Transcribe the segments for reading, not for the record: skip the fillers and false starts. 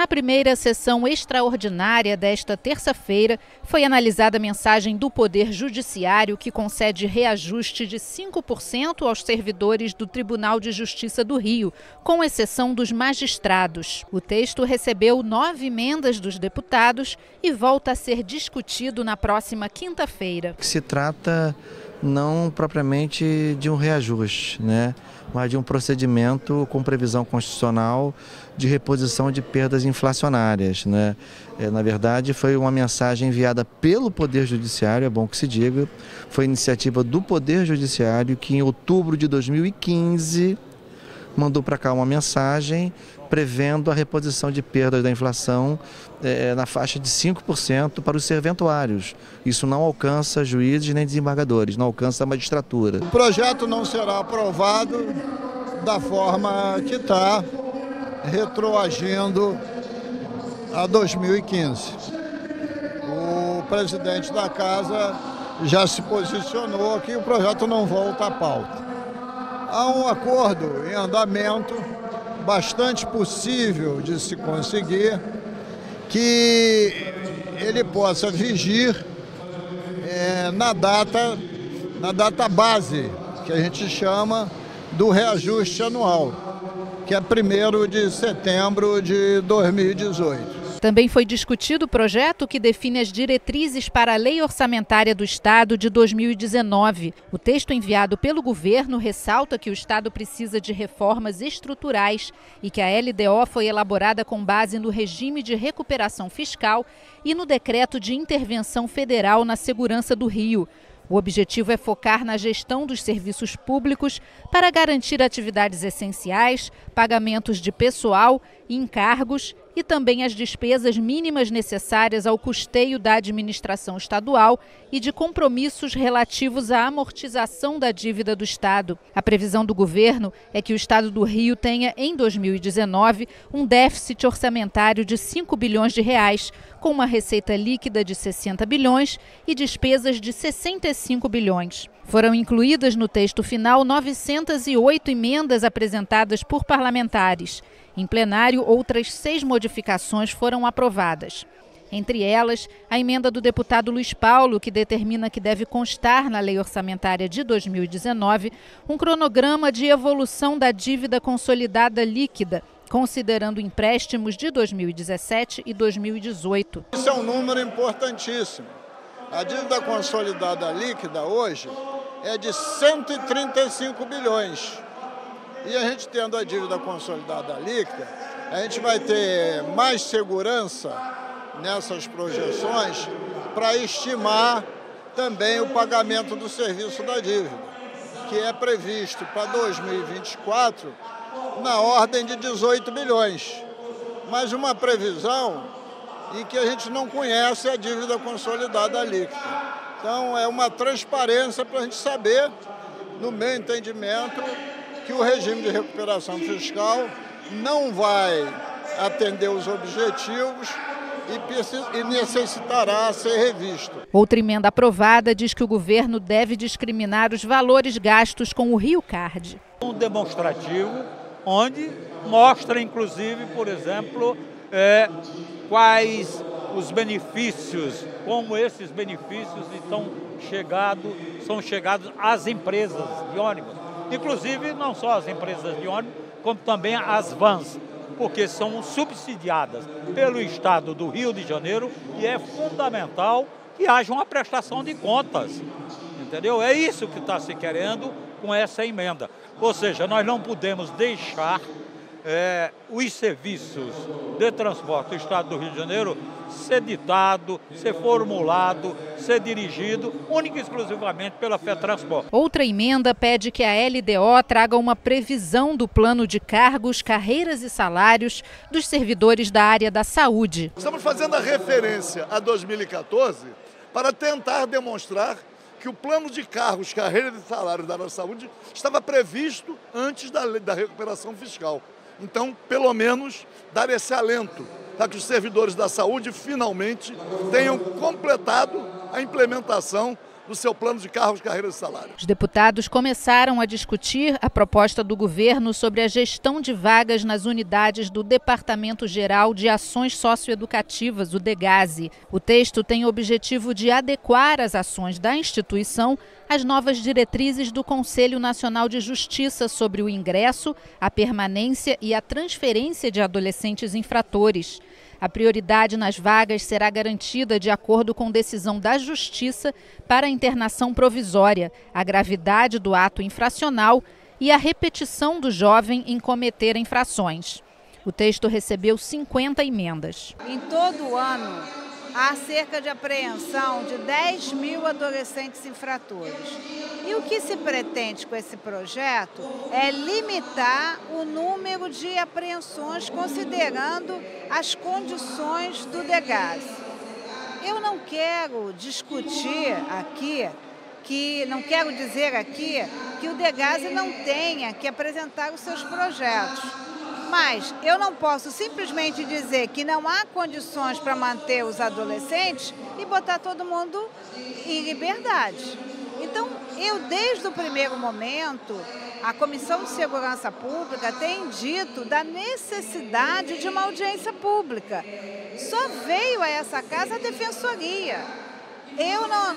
primeira sessão extraordinária desta terça-feira, foi analisada a mensagem do Poder Judiciário que concede reajuste de 5% aos servidores do Tribunal de Justiça do Rio, com exceção dos magistrados. O texto recebeu 9 emendas dos deputados e volta a ser discutido na próxima quinta-feira. Se trata não propriamente de um reajuste, mas de um procedimento com previsão constitucional de reposição de perdas inflacionárias. Na verdade, foi uma mensagem enviada pelo Poder Judiciário, é bom que se diga, foi iniciativa do Poder Judiciário que em outubro de 2015 mandou para cá uma mensagem prevendo a reposição de perdas da inflação na faixa de 5% para os serventuários. Isso não alcança juízes nem desembargadores, não alcança a magistratura. O projeto não será aprovado da forma que está, retroagindo a 2015. O presidente da Casa já se posicionou que o projeto não volta à pauta. Há um acordo em andamento, bastante possível de se conseguir, que ele possa vigir na data base, que a gente chama do reajuste anual, que é 1º de setembro de 2018. Também foi discutido o projeto que define as diretrizes para a Lei Orçamentária do Estado de 2019. O texto enviado pelo governo ressalta que o Estado precisa de reformas estruturais e que a LDO foi elaborada com base no regime de recuperação fiscal e no decreto de intervenção federal na segurança do Rio. O objetivo é focar na gestão dos serviços públicos para garantir atividades essenciais, pagamentos de pessoal, encargos e também as despesas mínimas necessárias ao custeio da administração estadual e de compromissos relativos à amortização da dívida do Estado. A previsão do governo é que o Estado do Rio tenha, em 2019, um déficit orçamentário de 5 bilhões de reais, com uma receita líquida de 60 bilhões e despesas de 65 bilhões. Foram incluídas no texto final 908 emendas apresentadas por parlamentares. Em plenário, outras 6 modificações foram aprovadas. Entre elas, a emenda do deputado Luiz Paulo, que determina que deve constar na Lei Orçamentária de 2019 um cronograma de evolução da dívida consolidada líquida, considerando empréstimos de 2017 e 2018. Isso é um número importantíssimo. A dívida consolidada líquida hoje é de 135 bilhões. E a gente tendo a dívida consolidada líquida, a gente vai ter mais segurança nessas projeções para estimar também o pagamento do serviço da dívida, que é previsto para 2024 na ordem de 18 bilhões. Mas uma previsão em que a gente não conhece a dívida consolidada líquida. Então é uma transparência para a gente saber, no meu entendimento, que o regime de recuperação fiscal não vai atender os objetivos e necessitará ser revisto. Outra emenda aprovada diz que o governo deve discriminar os valores gastos com o Rio Card. Um demonstrativo onde mostra, inclusive, por exemplo, quais os benefícios, como esses benefícios são chegados às empresas de ônibus. Inclusive, não só as empresas de ônibus, como também as vans, porque são subsidiadas pelo Estado do Rio de Janeiro e é fundamental que haja uma prestação de contas, entendeu? É isso que está se querendo com essa emenda. Ou seja, nós não podemos deixar os serviços de transporte do Estado do Rio de Janeiro ser ditado, ser formulado, ser dirigido única e exclusivamente pela FETransport. Outra emenda pede que a LDO traga uma previsão do plano de cargos, carreiras e salários dos servidores da área da saúde. Estamos fazendo a referência a 2014 para tentar demonstrar que o plano de cargos, carreiras e salários da área da saúde estava previsto antes da recuperação fiscal. Então, pelo menos, dar esse alento para que os servidores da saúde finalmente tenham completado a implementação no seu plano de cargos, carreiras e salários. Os deputados começaram a discutir a proposta do governo sobre a gestão de vagas nas unidades do Departamento Geral de Ações Socioeducativas, o DEGASE. O texto tem o objetivo de adequar as ações da instituição às novas diretrizes do Conselho Nacional de Justiça sobre o ingresso, a permanência e a transferência de adolescentes infratores. A prioridade nas vagas será garantida de acordo com decisão da Justiça para a internação provisória, a gravidade do ato infracional e a repetição do jovem em cometer infrações. O texto recebeu 50 emendas. Em todo o ano, há cerca de apreensão de 10 mil adolescentes infratores. E o que se pretende com esse projeto é limitar o número de apreensões considerando as condições do DEGASE. Eu não quero discutir aqui, não quero dizer aqui que o DEGASE não tenha que apresentar os seus projetos. Mas eu não posso simplesmente dizer que não há condições para manter os adolescentes e botar todo mundo em liberdade. Então, desde o primeiro momento, a Comissão de Segurança Pública tem dito da necessidade de uma audiência pública. Só veio a essa casa a Defensoria.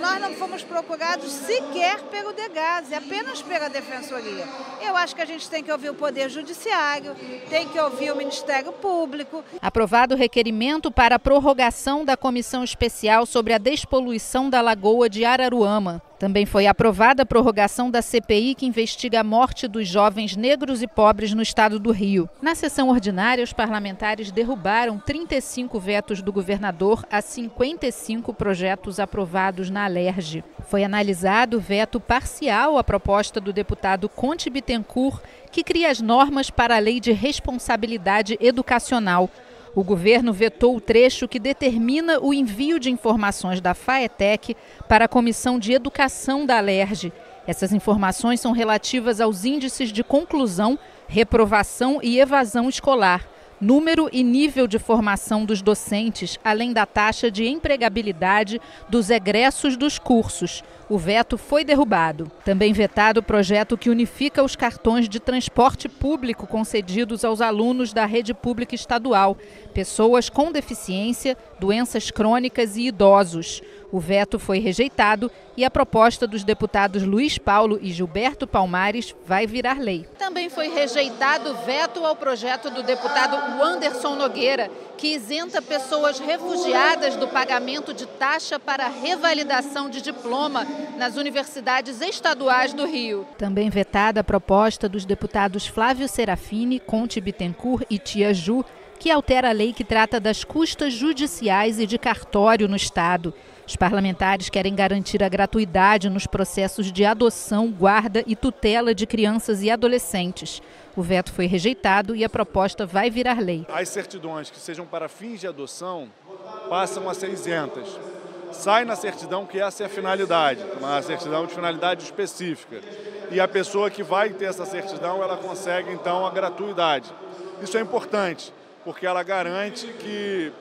Nós não fomos procurados sequer pelo DEGASE, apenas pela Defensoria. Eu acho que a gente tem que ouvir o Poder Judiciário, tem que ouvir o Ministério Público. Aprovado o requerimento para a prorrogação da Comissão Especial sobre a Despoluição da Lagoa de Araruama. Também foi aprovada a prorrogação da CPI que investiga a morte dos jovens negros e pobres no estado do Rio. Na sessão ordinária, os parlamentares derrubaram 35 vetos do governador a 55 projetos aprovados na Alerj. Foi analisado o veto parcial à proposta do deputado Conte Bittencourt, que cria as normas para a Lei de Responsabilidade Educacional. O governo vetou o trecho que determina o envio de informações da FAETEC para a Comissão de Educação da Alerj. Essas informações são relativas aos índices de conclusão, reprovação e evasão escolar, número e nível de formação dos docentes, além da taxa de empregabilidade dos egressos dos cursos. O veto foi derrubado. Também vetado o projeto que unifica os cartões de transporte público concedidos aos alunos da rede pública estadual, pessoas com deficiência, doenças crônicas e idosos. O veto foi rejeitado e a proposta dos deputados Luiz Paulo e Gilberto Palmares vai virar lei. Também foi rejeitado o veto ao projeto do deputado Wanderson Nogueira, que isenta pessoas refugiadas do pagamento de taxa para revalidação de diploma nas universidades estaduais do Rio. Também vetada a proposta dos deputados Flávio Serafini, Conte Bittencourt e Tia Ju, que altera a lei que trata das custas judiciais e de cartório no estado. Os parlamentares querem garantir a gratuidade nos processos de adoção, guarda e tutela de crianças e adolescentes. O veto foi rejeitado e a proposta vai virar lei. As certidões que sejam para fins de adoção passam a ser isentas. Sai na certidão que essa é a finalidade, uma certidão de finalidade específica. E a pessoa que vai ter essa certidão, ela consegue então a gratuidade. Isso é importante, porque ela garante que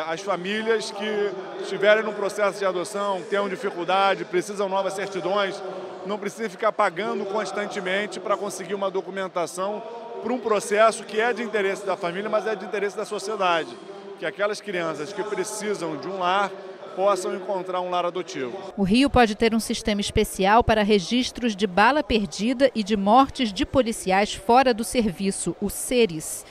as famílias que estiverem no processo de adoção, tenham dificuldade, precisam de novas certidões, não precisem ficar pagando constantemente para conseguir uma documentação para um processo que é de interesse da família, mas é de interesse da sociedade. Que aquelas crianças que precisam de um lar possam encontrar um lar adotivo. O Rio pode ter um sistema especial para registros de bala perdida e de mortes de policiais fora do serviço, o SERES.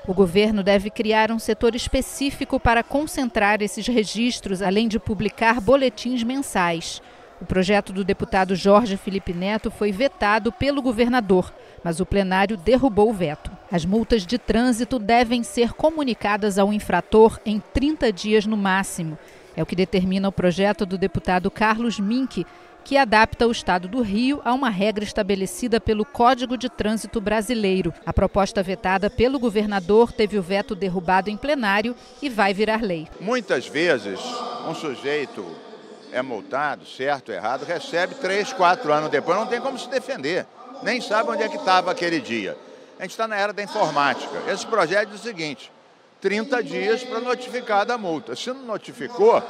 O governo deve criar um setor específico para concentrar esses registros, além de publicar boletins mensais. O projeto do deputado Jorge Felipe Neto foi vetado pelo governador, mas o plenário derrubou o veto. As multas de trânsito devem ser comunicadas ao infrator em 30 dias no máximo. É o que determina o projeto do deputado Carlos Mink, que adapta o estado do Rio a uma regra estabelecida pelo Código de Trânsito Brasileiro. A proposta vetada pelo governador teve o veto derrubado em plenário e vai virar lei. Muitas vezes, um sujeito é multado, certo ou errado, recebe 3, 4 anos depois, não tem como se defender, nem sabe onde é que estava aquele dia. A gente está na era da informática. Esse projeto diz o seguinte: 30 dias para notificar da multa. Se não notificou,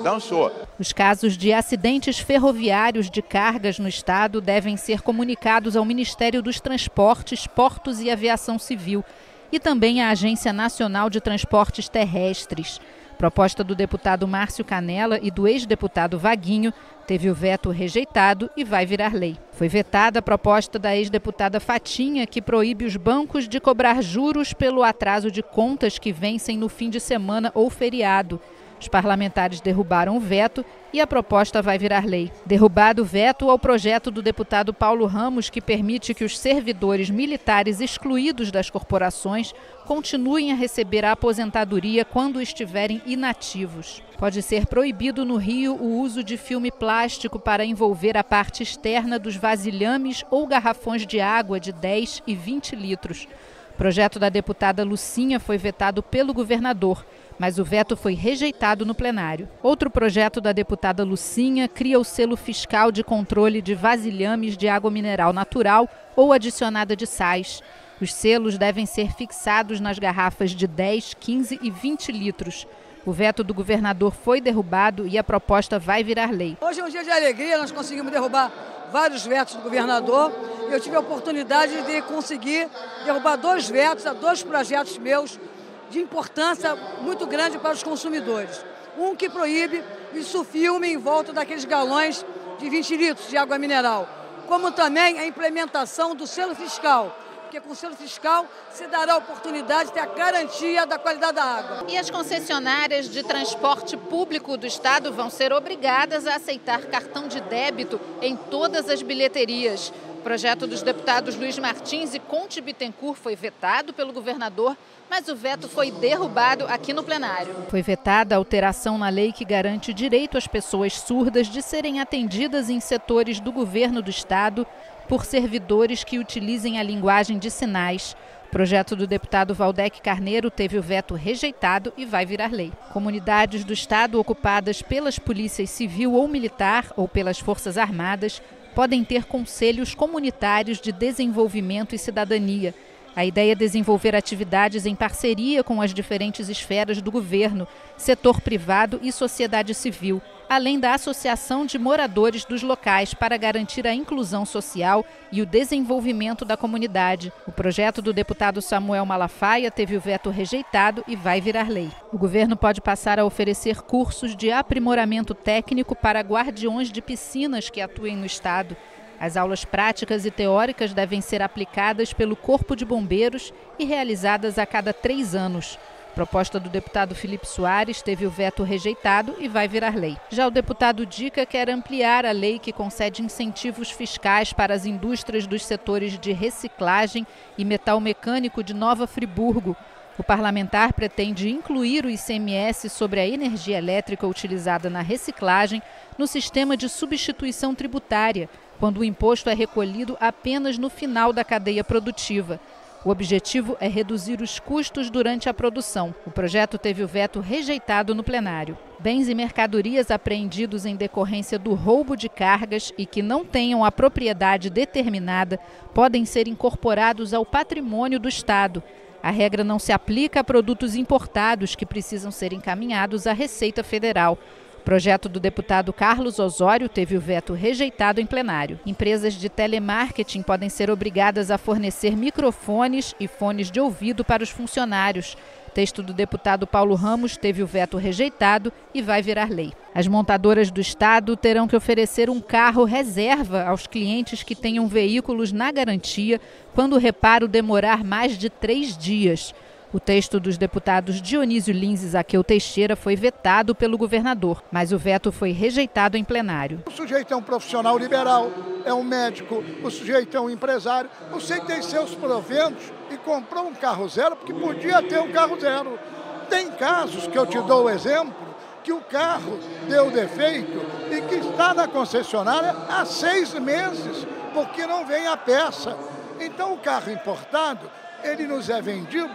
dançou. Os casos de acidentes ferroviários de cargas no estado devem ser comunicados ao Ministério dos Transportes, Portos e Aviação Civil e também à Agência Nacional de Transportes Terrestres. Proposta do deputado Márcio Canella e do ex-deputado Vaguinho teve o veto rejeitado e vai virar lei. Foi vetada a proposta da ex-deputada Fatinha, que proíbe os bancos de cobrar juros pelo atraso de contas que vencem no fim de semana ou feriado. Os parlamentares derrubaram o veto e a proposta vai virar lei. Derrubado o veto ao projeto do deputado Paulo Ramos, que permite que os servidores militares excluídos das corporações continuem a receber a aposentadoria quando estiverem inativos. Pode ser proibido no Rio o uso de filme plástico para envolver a parte externa dos vasilhames ou garrafões de água de 10 e 20 litros. O projeto da deputada Lucinha foi vetado pelo governador, mas o veto foi rejeitado no plenário. Outro projeto da deputada Lucinha cria o selo fiscal de controle de vasilhames de água mineral natural ou adicionada de sais. Os selos devem ser fixados nas garrafas de 10, 15 e 20 litros. O veto do governador foi derrubado e a proposta vai virar lei. Hoje é um dia de alegria, nós conseguimos derrubar vários vetos do governador. Eu tive a oportunidade de conseguir derrubar 2 vetos a 2 projetos meus de importância muito grande para os consumidores. Um que proíbe o filme em volta daqueles galões de 20 litros de água mineral, como também a implementação do selo fiscal, porque com o selo fiscal se dará a oportunidade de ter a garantia da qualidade da água. E as concessionárias de transporte público do estado vão ser obrigadas a aceitar cartão de débito em todas as bilheterias. O projeto dos deputados Luiz Martins e Conte Bittencourt foi vetado pelo governador, mas o veto foi derrubado aqui no plenário. Foi vetada a alteração na lei que garante direito às pessoas surdas de serem atendidas em setores do governo do estado por servidores que utilizem a linguagem de sinais. O projeto do deputado Valdec Carneiro teve o veto rejeitado e vai virar lei. Comunidades do estado ocupadas pelas polícias civil ou militar ou pelas forças armadas podem ter conselhos comunitários de desenvolvimento e cidadania. A ideia é desenvolver atividades em parceria com as diferentes esferas do governo, setor privado e sociedade civil, além da associação de moradores dos locais para garantir a inclusão social e o desenvolvimento da comunidade. O projeto do deputado Samuel Malafaia teve o veto rejeitado e vai virar lei. O governo pode passar a oferecer cursos de aprimoramento técnico para guardiões de piscinas que atuem no estado. As aulas práticas e teóricas devem ser aplicadas pelo Corpo de Bombeiros e realizadas a cada 3 anos. A proposta do deputado Felipe Soares teve o veto rejeitado e vai virar lei. Já o deputado Dica quer ampliar a lei que concede incentivos fiscais para as indústrias dos setores de reciclagem e metal mecânico de Nova Friburgo. O parlamentar pretende incluir o ICMS sobre a energia elétrica utilizada na reciclagem no sistema de substituição tributária, quando o imposto é recolhido apenas no final da cadeia produtiva. O objetivo é reduzir os custos durante a produção. O projeto teve o veto rejeitado no plenário. Bens e mercadorias apreendidos em decorrência do roubo de cargas e que não tenham a propriedade determinada podem ser incorporados ao patrimônio do Estado. A regra não se aplica a produtos importados que precisam ser encaminhados à Receita Federal. O projeto do deputado Carlos Osório teve o veto rejeitado em plenário. Empresas de telemarketing podem ser obrigadas a fornecer microfones e fones de ouvido para os funcionários. O texto do deputado Paulo Ramos teve o veto rejeitado e vai virar lei. As montadoras do estado terão que oferecer um carro reserva aos clientes que tenham veículos na garantia quando o reparo demorar mais de 3 dias. O texto dos deputados Dionísio Lins e Zaqueu Teixeira foi vetado pelo governador, mas o veto foi rejeitado em plenário. O sujeito é um profissional liberal, é um médico, o sujeito é um empresário. Eu sei que tem seus proventos e comprou um carro zero porque podia ter um carro zero. Tem casos que eu te dou o exemplo que o carro deu defeito e que está na concessionária há 6 meses porque não vem a peça. Então o carro importado, ele nos é vendido.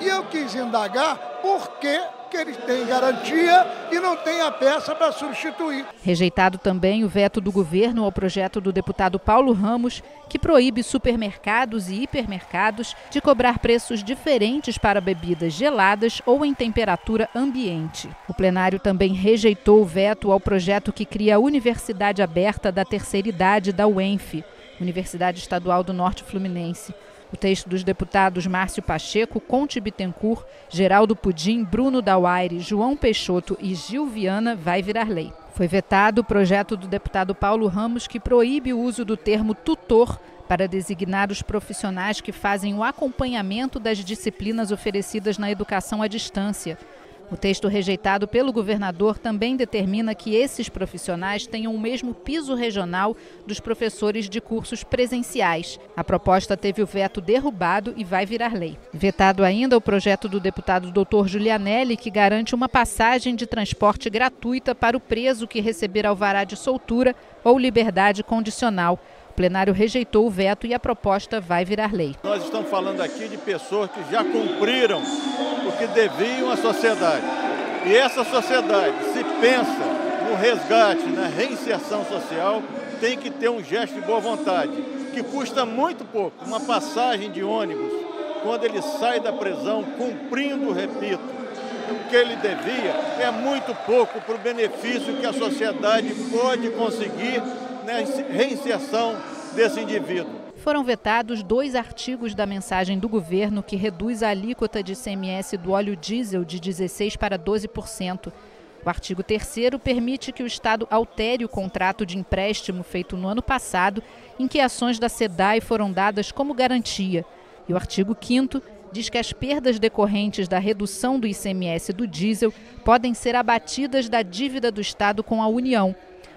E eu quis indagar por que porque ele tem garantia e não tem a peça para substituir. Rejeitado também o veto do governo ao projeto do deputado Paulo Ramos, que proíbe supermercados e hipermercados de cobrar preços diferentes para bebidas geladas ou em temperatura ambiente. O plenário também rejeitou o veto ao projeto que cria a Universidade Aberta da Terceira Idade da UENF, Universidade Estadual do Norte Fluminense. O texto dos deputados Márcio Pacheco, Conte Bittencourt, Geraldo Pudim, Bruno Dauaire, João Peixoto e Gil Viana vai virar lei. Foi vetado o projeto do deputado Paulo Ramos, que proíbe o uso do termo tutor para designar os profissionais que fazem o acompanhamento das disciplinas oferecidas na educação à distância. O texto rejeitado pelo governador também determina que esses profissionais tenham o mesmo piso regional dos professores de cursos presenciais. A proposta teve o veto derrubado e vai virar lei. Vetado ainda o projeto do deputado Dr. Giulianelli, que garante uma passagem de transporte gratuita para o preso que receber alvará de soltura ou liberdade condicional. O plenário rejeitou o veto e a proposta vai virar lei. Nós estamos falando aqui de pessoas que já cumpriram o que deviam à sociedade. E essa sociedade, se pensa no resgate, na reinserção social, tem que ter um gesto de boa vontade, que custa muito pouco. Uma passagem de ônibus, quando ele sai da prisão, cumprindo, repito, o que ele devia, é muito pouco para o benefício que a sociedade pode conseguir na reinserção desse indivíduo. Foram vetados 2 artigos da mensagem do governo que reduz a alíquota de ICMS do óleo diesel de 16% para 12%. O artigo 3º permite que o Estado altere o contrato de empréstimo feito no ano passado, em que ações da SEDAI foram dadas como garantia. E o artigo 5º diz que as perdas decorrentes da redução do ICMS do diesel podem ser abatidas da dívida do Estado com a União.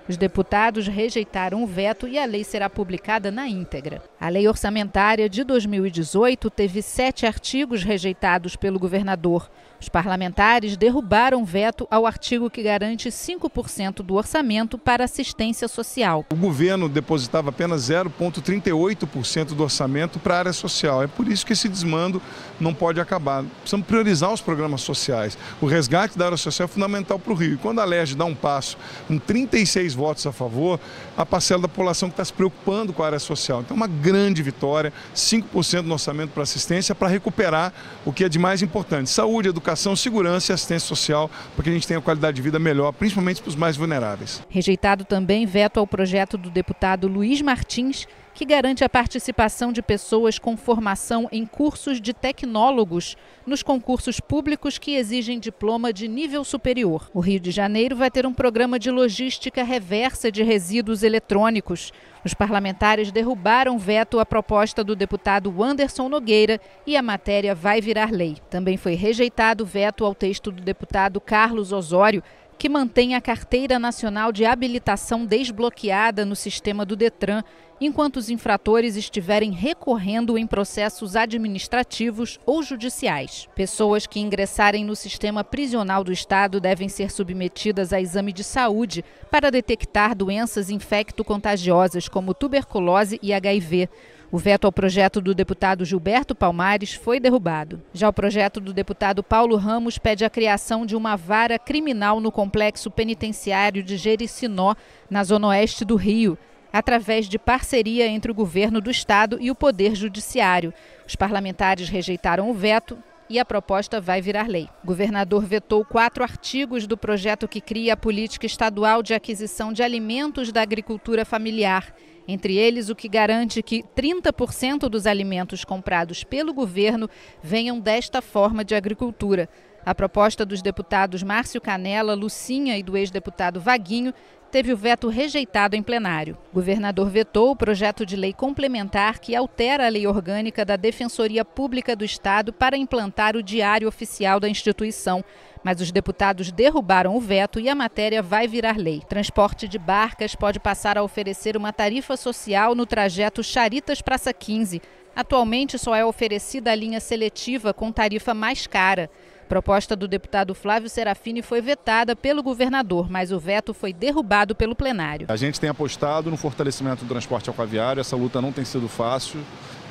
Os deputados rejeitaram o veto e a lei será publicada na íntegra. A lei orçamentária de 2018 teve 7 artigos rejeitados pelo governador. Os parlamentares derrubaram o veto ao artigo que garante 5% do orçamento para assistência social. O governo depositava apenas 0,38% do orçamento para a área social. É por isso que esse desmando não pode acabar. Precisamos priorizar os programas sociais. O resgate da área social é fundamental para o Rio. E quando a LERJ dá um passo com 36 votos a favor, a parcela da população que está se preocupando com a área social. Então, uma grande vitória, 5% no orçamento para assistência para recuperar o que é de mais importante: saúde, educação, segurança e assistência social, para que a gente tenha uma qualidade de vida melhor, principalmente para os mais vulneráveis. Rejeitado também veto ao projeto do deputado Luiz Martins, que garante a participação de pessoas com formação em cursos de tecnólogos nos concursos públicos que exigem diploma de nível superior. O Rio de Janeiro vai ter um programa de logística reversa de resíduos eletrônicos. Os parlamentares derrubaram veto à proposta do deputado Anderson Nogueira e a matéria vai virar lei. Também foi rejeitado o veto ao texto do deputado Carlos Osório, que mantém a Carteira Nacional de Habilitação desbloqueada no sistema do Detran, enquanto os infratores estiverem recorrendo em processos administrativos ou judiciais. Pessoas que ingressarem no sistema prisional do Estado devem ser submetidas a exame de saúde para detectar doenças infecto-contagiosas como tuberculose e HIV. O veto ao projeto do deputado Gilberto Palmares foi derrubado. Já o projeto do deputado Paulo Ramos pede a criação de uma vara criminal no complexo penitenciário de Jericinó, na zona oeste do Rio, através de parceria entre o governo do Estado e o Poder Judiciário. Os parlamentares rejeitaram o veto e a proposta vai virar lei. O governador vetou 4 artigos do projeto que cria a política estadual de aquisição de alimentos da agricultura familiar. Entre eles, o que garante que 30% dos alimentos comprados pelo governo venham desta forma de agricultura. A proposta dos deputados Márcio Canela, Lucinha e do ex-deputado Vaguinho teve o veto rejeitado em plenário. O governador vetou o projeto de lei complementar que altera a lei orgânica da Defensoria Pública do Estado para implantar o Diário Oficial da instituição. Mas os deputados derrubaram o veto e a matéria vai virar lei. Transporte de barcas pode passar a oferecer uma tarifa social no trajeto Charitas-Praça 15. Atualmente só é oferecida a linha seletiva com tarifa mais cara. A proposta do deputado Flávio Serafini foi vetada pelo governador, mas o veto foi derrubado pelo plenário. A gente tem apostado no fortalecimento do transporte aquaviário, essa luta não tem sido fácil.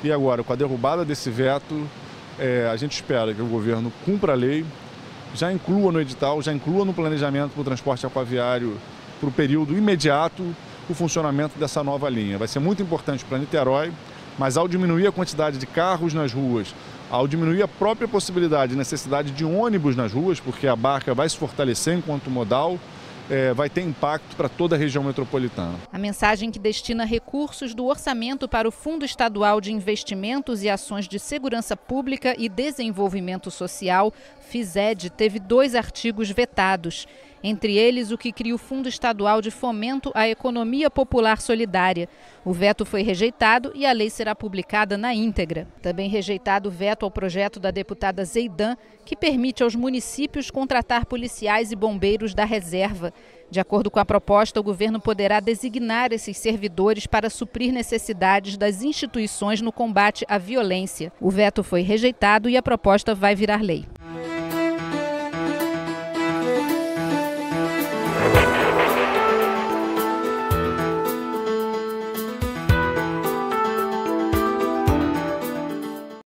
E agora, com a derrubada desse veto, a gente espera que o governo cumpra a lei, já inclua no edital, já inclua no planejamento para o transporte aquaviário para o período imediato o funcionamento dessa nova linha. Vai ser muito importante para Niterói, mas ao diminuir a quantidade de carros nas ruas, ao diminuir a própria possibilidade e necessidade de ônibus nas ruas, porque a barca vai se fortalecer enquanto modal, vai ter impacto para toda a região metropolitana. A mensagem que destina recursos do orçamento para o Fundo Estadual de Investimentos e Ações de Segurança Pública e Desenvolvimento Social, FISED, teve 2 artigos vetados. Entre eles, o que cria o Fundo Estadual de Fomento à Economia Popular Solidária. O veto foi rejeitado e a lei será publicada na íntegra. Também rejeitado o veto ao projeto da deputada Zeidan, que permite aos municípios contratar policiais e bombeiros da reserva. De acordo com a proposta, o governo poderá designar esses servidores para suprir necessidades das instituições no combate à violência. O veto foi rejeitado e a proposta vai virar lei.